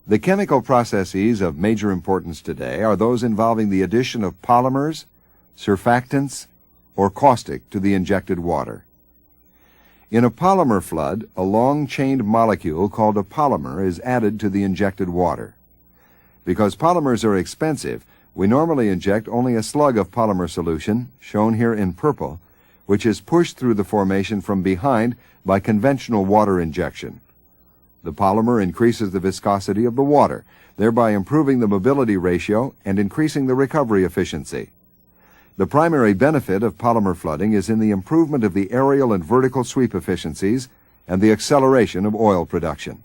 The chemical processes of major importance today are those involving the addition of polymers, surfactants, or caustic to the injected water. In a polymer flood, a long-chained molecule called a polymer is added to the injected water. Because polymers are expensive, we normally inject only a slug of polymer solution, shown here in purple, which is pushed through the formation from behind by conventional water injection. The polymer increases the viscosity of the water, thereby improving the mobility ratio and increasing the recovery efficiency. The primary benefit of polymer flooding is in the improvement of the aerial and vertical sweep efficiencies and the acceleration of oil production.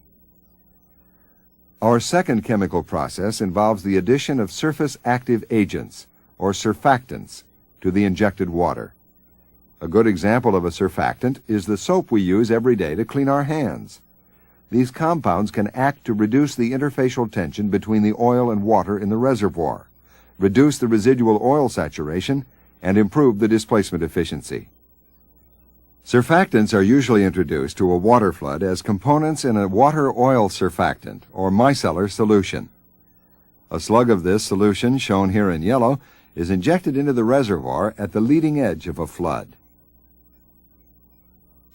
Our second chemical process involves the addition of surface active agents, or surfactants, to the injected water. A good example of a surfactant is the soap we use every day to clean our hands. These compounds can act to reduce the interfacial tension between the oil and water in the reservoir, reduce the residual oil saturation, and improve the displacement efficiency. Surfactants are usually introduced to a water flood as components in a water-oil surfactant, or micellar solution. A slug of this solution, shown here in yellow, is injected into the reservoir at the leading edge of a flood.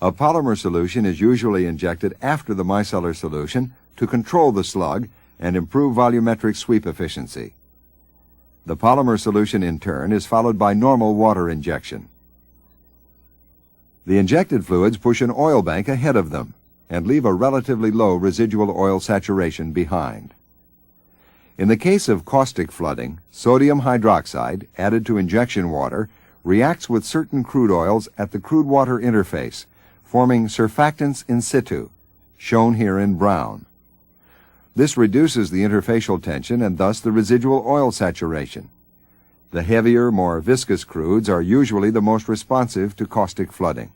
A polymer solution is usually injected after the micellar solution to control the slug and improve volumetric sweep efficiency. The polymer solution, in turn, is followed by normal water injection. The injected fluids push an oil bank ahead of them and leave a relatively low residual oil saturation behind. In the case of caustic flooding, sodium hydroxide added to injection water reacts with certain crude oils at the crude water interface, forming surfactants in situ, shown here in brown. This reduces the interfacial tension and thus the residual oil saturation. The heavier, more viscous crudes are usually the most responsive to caustic flooding.